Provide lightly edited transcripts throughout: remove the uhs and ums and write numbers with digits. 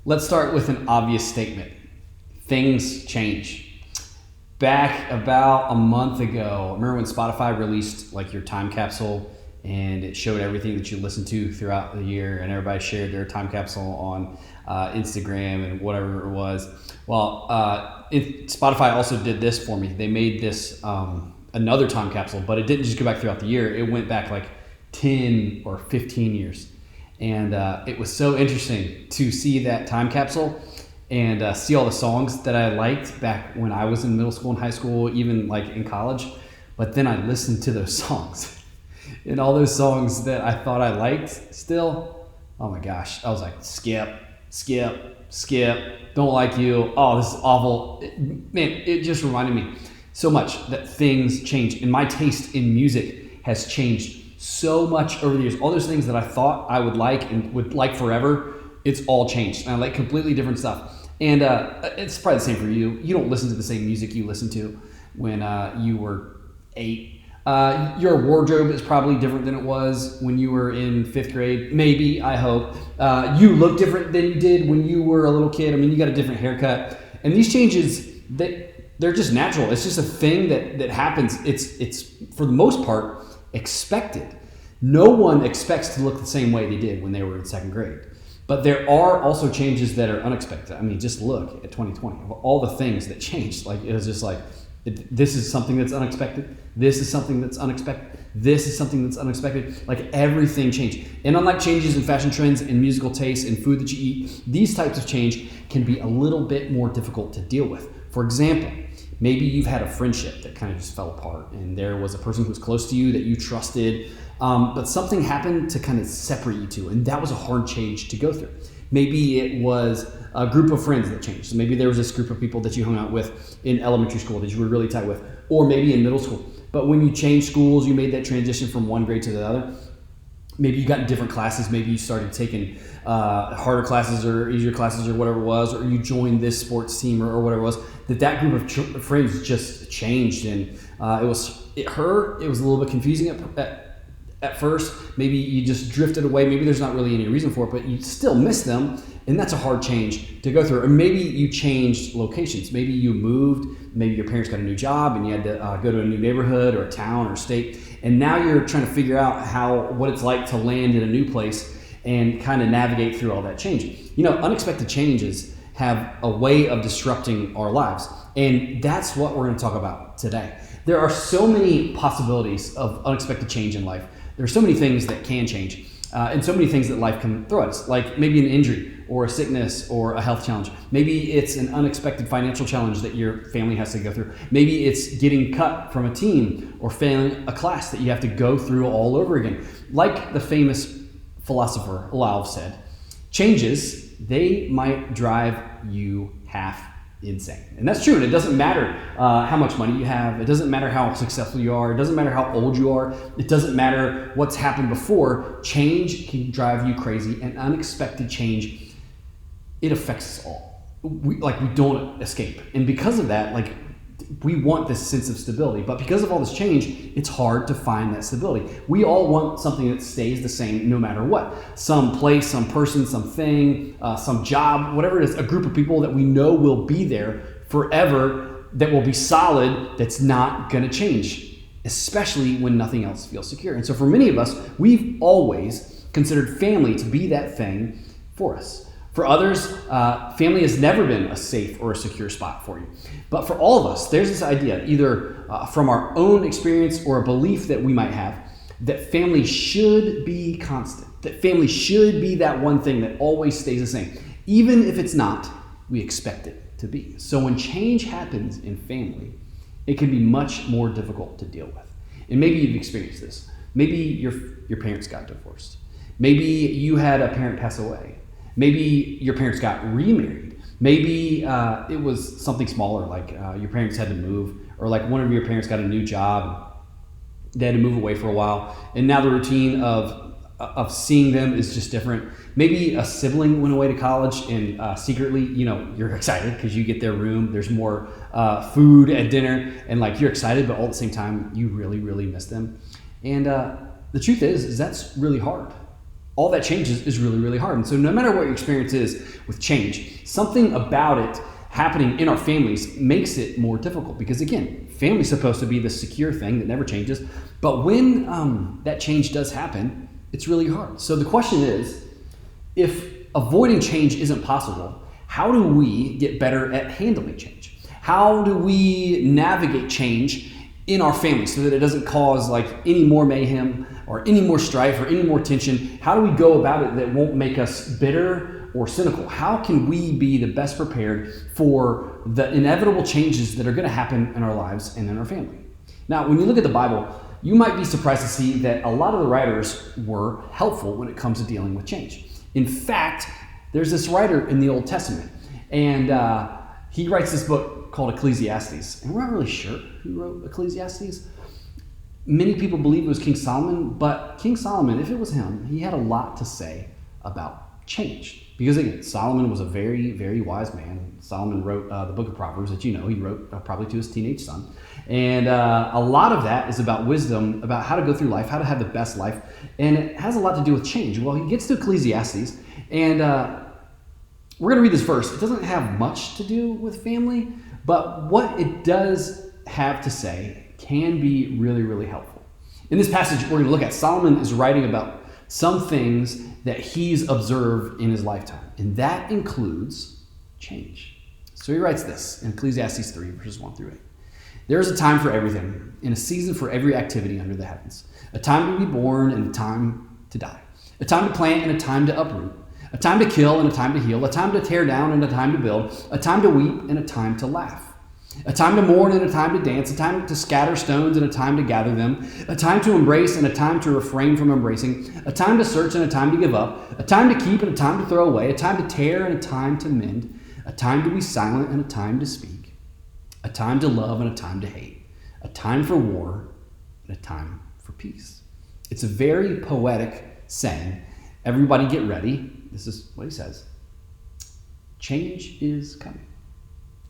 Let's start with an obvious statement. Things change. Back about a month ago, remember when Spotify released like your time capsule and it showed everything that you listened to throughout the year, and everybody shared their time capsule on Instagram and whatever it was. Well, Spotify also did this for me. They made this another time capsule, but it didn't just go back throughout the year. It went back like 10 or 15 years. And it was so interesting to see that time capsule and see all the songs that I liked back when I was in middle school and high school, even like in college. But then I listened to those songs and all those songs that I thought I liked still. Oh my gosh. I was like, skip, don't like you. Oh, this is awful. It just reminded me so much that things change. And my taste in music has changed so much over the years. All those things that I thought I would like and would like forever, it's all changed. And I like completely different stuff. And it's probably the same for you. You don't listen to the same music you listened to when you were 8. Your wardrobe is probably different than it was when you were in 5th grade. Maybe, I hope. You look different than you did when you were a little kid. I mean, you got a different haircut. And these changes, they're just natural. It's just a thing that happens. It's for the most part, expected. No one expects to look the same way they did when they were in 2nd grade. But there are also changes that are unexpected. I mean, just look at 2020. Of all the things that changed, like it was just like, this is something that's unexpected. This is something that's unexpected. This is something that's unexpected. Like everything changed. And unlike changes in fashion trends and musical tastes and food that you eat, these types of change can be a little bit more difficult to deal with. For example, maybe you've had a friendship that kind of just fell apart and there was a person who was close to you that you trusted, but something happened to kind of separate you two, and that was a hard change to go through. Maybe it was a group of friends that changed. So maybe there was this group of people that you hung out with in elementary school that you were really tight with, or maybe in middle school. But when you changed schools, you made that transition from one grade to the other. Maybe you got in different classes. Maybe you started taking harder classes or easier classes or whatever it was, or you joined this sports team or whatever it was. That group of friends just changed, and it hurt. It was a little bit confusing at first. Maybe you just drifted away. Maybe there's not really any reason for it, but you still miss them, and that's a hard change to go through. Or maybe you changed locations. Maybe you moved. Maybe your parents got a new job, and you had to go to a new neighborhood or a town or state. And now you're trying to figure out what it's like to land in a new place and kind of navigate through all that change. You know, unexpected changes have a way of disrupting our lives. And that's what we're going to talk about today. There are so many possibilities of unexpected change in life. There are so many things that can change, and so many things that life can throw at us, like maybe an injury or a sickness or a health challenge. Maybe it's an unexpected financial challenge that your family has to go through. Maybe it's getting cut from a team or failing a class that you have to go through all over again. Like the famous philosopher Laozi said, changes, they might drive you half insane. And that's true. And it doesn't matter how much money you have. It doesn't matter how successful you are. It doesn't matter how old you are. It doesn't matter what's happened before. Change can drive you crazy, and unexpected change, it affects us all. We don't escape. And because of that, we want this sense of stability, but because of all this change, it's hard to find that stability. We all want something that stays the same no matter what. Some place, some person, something, some job, whatever it is, a group of people that we know will be there forever, that will be solid, that's not going to change, especially when nothing else feels secure. And so for many of us, we've always considered family to be that thing for us. For others, family has never been a safe or a secure spot for you. But for all of us, there's this idea, either from our own experience or a belief that we might have, that family should be constant, that family should be that one thing that always stays the same. Even if it's not, we expect it to be. So when change happens in family, it can be much more difficult to deal with. And maybe you've experienced this. Maybe your parents got divorced. Maybe you had a parent pass away. Maybe your parents got remarried. Maybe it was something smaller, like your parents had to move, or like one of your parents got a new job. They had to move away for a while, and now the routine of seeing them is just different. Maybe a sibling went away to college, and secretly, you're excited because you get their room. There's more food at dinner, and you're excited, but all at the same time, you really, really miss them. And the truth is that's really hard. all that changes is really, really hard. And so no matter what your experience is with change, something about it happening in our families makes it more difficult because, again, family's supposed to be the secure thing that never changes. But when that change does happen, it's really hard. So the question is, if avoiding change isn't possible, how do we get better at handling change? How do we navigate change in our family so that it doesn't cause like any more mayhem or any more strife or any more tension? How do we go about it that won't make us bitter or cynical? How can we be the best prepared for the inevitable changes that are going to happen in our lives and in our family? Now, when you look at the Bible, you might be surprised to see that a lot of the writers were helpful when it comes to dealing with change. In fact, there's this writer in the Old Testament, and he writes this book called Ecclesiastes. And we're not really sure who wrote Ecclesiastes. Many people believe it was King Solomon, but King Solomon, if it was him, he had a lot to say about change. Because again, Solomon was a very, very wise man. Solomon wrote the book of Proverbs that he wrote probably to his teenage son. And a lot of that is about wisdom, about how to go through life, how to have the best life. And it has a lot to do with change. Well, he gets to Ecclesiastes, and we're going to read this verse. It doesn't have much to do with family, but what it does have to say can be really, really helpful. In this passage, we're going to look at Solomon is writing about some things that he's observed in his lifetime, and that includes change. So he writes this in Ecclesiastes 3, verses 1 through 8. There is a time for everything, and a season for every activity under the heavens. A time to be born and a time to die. A time to plant and a time to uproot. A time to kill and a time to heal. A time to tear down and a time to build. A time to weep and a time to laugh. A time to mourn and a time to dance. A time to scatter stones and a time to gather them. A time to embrace and a time to refrain from embracing. A time to search and a time to give up. A time to keep and a time to throw away. A time to tear and a time to mend. A time to be silent and a time to speak. A time to love and a time to hate. A time for war and a time for peace. It's a very poetic saying. Everybody get ready. This is what he says. Change is coming.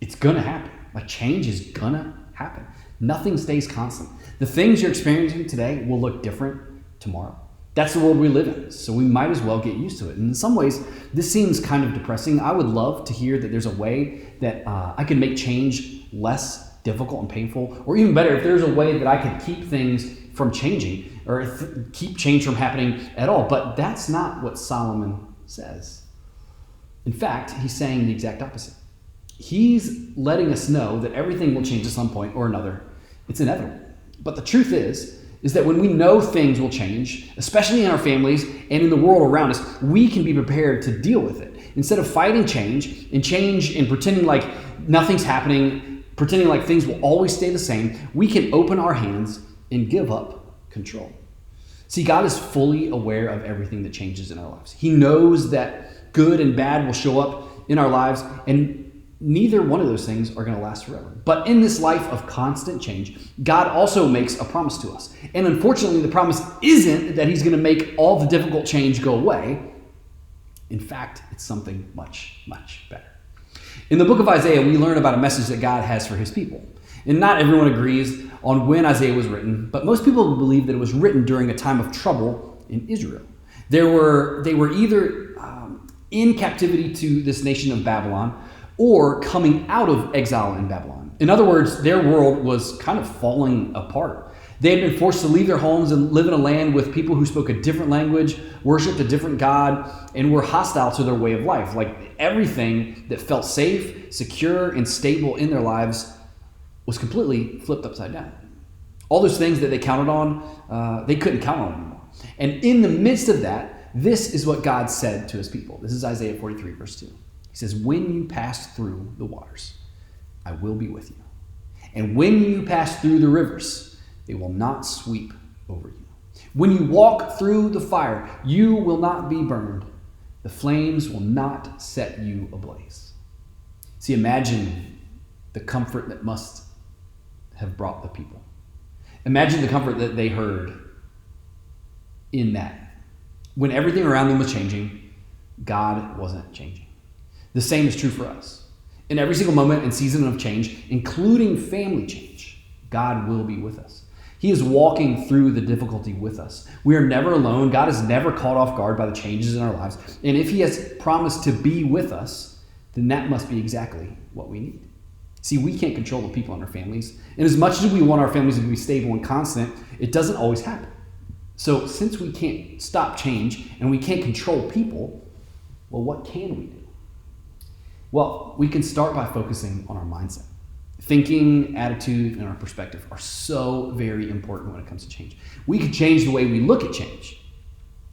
It's going to happen. Like, change is going to happen. Nothing stays constant. The things you're experiencing today will look different tomorrow. That's the world we live in, so we might as well get used to it. And in some ways, this seems kind of depressing. I would love to hear that there's a way that I could make change less difficult and painful, or even better, if there's a way that I could keep things from changing or keep change from happening at all. But that's not what Solomon says. In fact, he's saying the exact opposite. He's letting us know that everything will change at some point or another. It's inevitable. But the truth is that when we know things will change, especially in our families and in the world around us, we can be prepared to deal with it. Instead of fighting change and pretending like nothing's happening, pretending like things will always stay the same, we can open our hands and give up control. See, God is fully aware of everything that changes in our lives. He knows that good and bad will show up in our lives, and neither one of those things are going to last forever. But in this life of constant change, God also makes a promise to us. And unfortunately, the promise isn't that he's going to make all the difficult change go away. In fact, it's something much, much better. In the book of Isaiah, we learn about a message that God has for his people. And not everyone agrees on when Isaiah was written, but most people believe that it was written during a time of trouble in Israel. They were either in captivity to this nation of Babylon, or coming out of exile in Babylon. In other words, their world was kind of falling apart. They had been forced to leave their homes and live in a land with people who spoke a different language, worshiped a different God, and were hostile to their way of life. Like, everything that felt safe, secure, and stable in their lives was completely flipped upside down. All those things that they counted on, they couldn't count on anymore. And in the midst of that, this is what God said to his people. This is Isaiah 43, verse 2. He says, when you pass through the waters, I will be with you. And when you pass through the rivers, they will not sweep over you. When you walk through the fire, you will not be burned. The flames will not set you ablaze. See, imagine the comfort that must have brought the people. Imagine the comfort that they heard in that. When everything around them was changing, God wasn't changing. The same is true for us. In every single moment and season of change, including family change, God will be with us. He is walking through the difficulty with us. We are never alone. God is never caught off guard by the changes in our lives. And if he has promised to be with us, then that must be exactly what we need. See, we can't control the people in our families. And as much as we want our families to be stable and constant, it doesn't always happen. So since we can't stop change and we can't control people, well, what can we do? Well, we can start by focusing on our mindset. Thinking, attitude, and our perspective are so very important when it comes to change. We could change the way we look at change.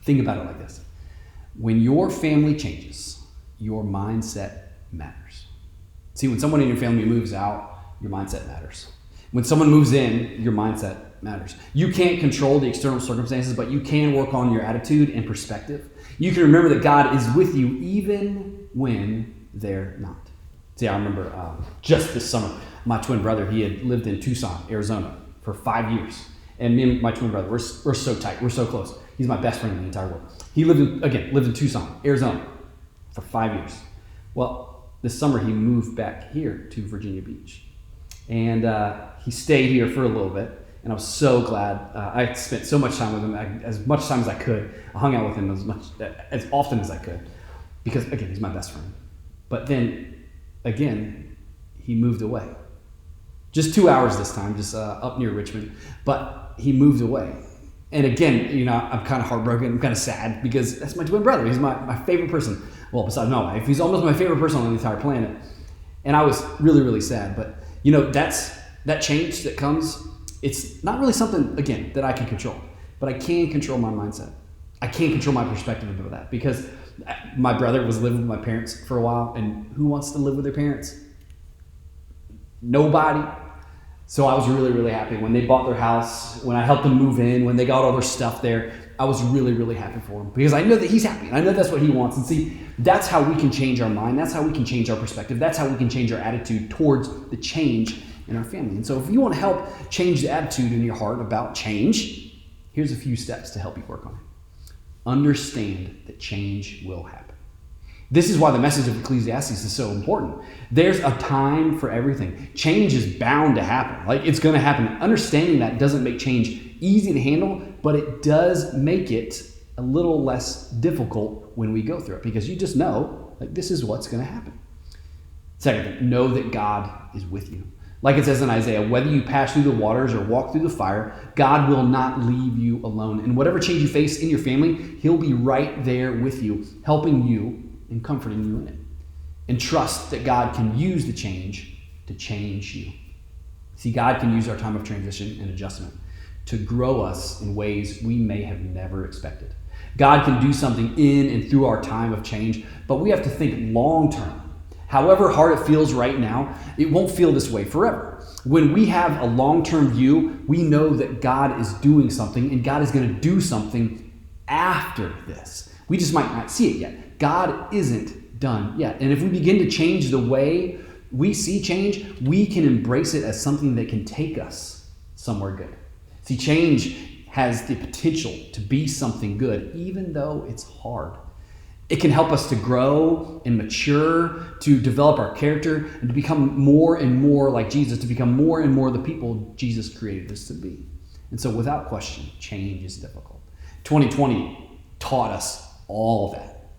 Think about it like this. When your family changes, your mindset matters. See, when someone in your family moves out, your mindset matters. When someone moves in, your mindset matters. You can't control the external circumstances, but you can work on your attitude and perspective. You can remember that God is with you even when they're not. See, I remember just this summer, my twin brother, he had lived in Tucson, Arizona for 5 years. And me and my twin brother, we're so tight. We're so close. He's my best friend in the entire world. He lived in Tucson, Arizona for 5 years. Well, this summer he moved back here to Virginia Beach. And he stayed here for a little bit. And I was so glad. I spent so much time with him, as much time as I could. I hung out with him as often as I could. Because, again, he's my best friend. But then, again, he moved away. Just 2 hours this time, just up near Richmond. But he moved away. And again, I'm kind of heartbroken. I'm kind of sad because that's my twin brother. He's my favorite person. Well, besides my wife, he's almost my favorite person on the entire planet. And I was really, really sad. But, that change that comes, it's not really something, again, that I can control. But I can control my mindset. I can't control my perspective about that because my brother was living with my parents for a while, and who wants to live with their parents? Nobody. So I was really, really happy when they bought their house, when I helped them move in, when they got all their stuff there. I was really, really happy for him because I know that he's happy. And I know that's what he wants. And see, that's how we can change our mind. That's how we can change our perspective. That's how we can change our attitude towards the change in our family. And so if you want to help change the attitude in your heart about change, here's a few steps to help you work on it. Understand that change will happen. This is why the message of Ecclesiastes is so important. There's a time for everything. Change is bound to happen. It's going to happen. Understanding that doesn't make change easy to handle, but it does make it a little less difficult when we go through it because you just know, this is what's going to happen. Second thing, know that God is with you. Like it says in Isaiah, whether you pass through the waters or walk through the fire, God will not leave you alone. And whatever change you face in your family, he'll be right there with you, helping you and comforting you in it. And trust that God can use the change to change you. See, God can use our time of transition and adjustment to grow us in ways we may have never expected. God can do something in and through our time of change, but we have to think long term. However hard it feels right now, it won't feel this way forever. When we have a long-term view, we know that God is doing something and God is going to do something after this. We just might not see it yet. God isn't done yet. And if we begin to change the way we see change, we can embrace it as something that can take us somewhere good. See, change has the potential to be something good, even though it's hard. It can help us to grow and mature, to develop our character, and to become more and more like Jesus, to become more and more the people Jesus created us to be. And so without question, change is difficult. 2020 taught us all of that.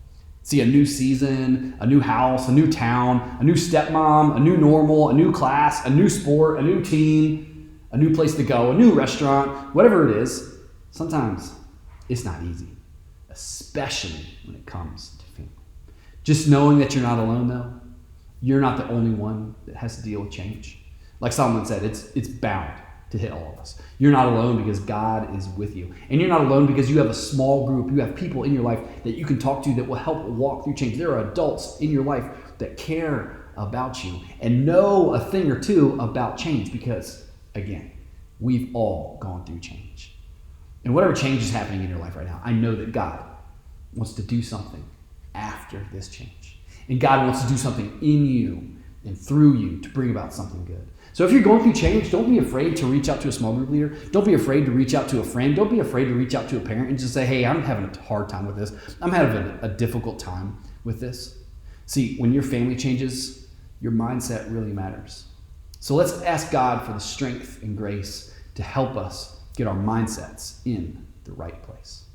See, a new season, a new house, a new town, a new stepmom, a new normal, a new class, a new sport, a new team, a new place to go, a new restaurant, whatever it is, sometimes it's not easy. Especially when it comes to family. Just knowing that you're not alone, though. You're not the only one that has to deal with change. Like Solomon said, it's bound to hit all of us. You're not alone because God is with you. And you're not alone because you have a small group. You have people in your life that you can talk to that will help walk through change. There are adults in your life that care about you and know a thing or two about change because, again, we've all gone through change. And whatever change is happening in your life right now, I know that God wants to do something after this change. And God wants to do something in you and through you to bring about something good. So if you're going through change, don't be afraid to reach out to a small group leader. Don't be afraid to reach out to a friend. Don't be afraid to reach out to a parent and just say, hey, I'm having a hard time with this. I'm having a difficult time with this. See, when your family changes, your mindset really matters. So let's ask God for the strength and grace to help us get our mindsets in the right place.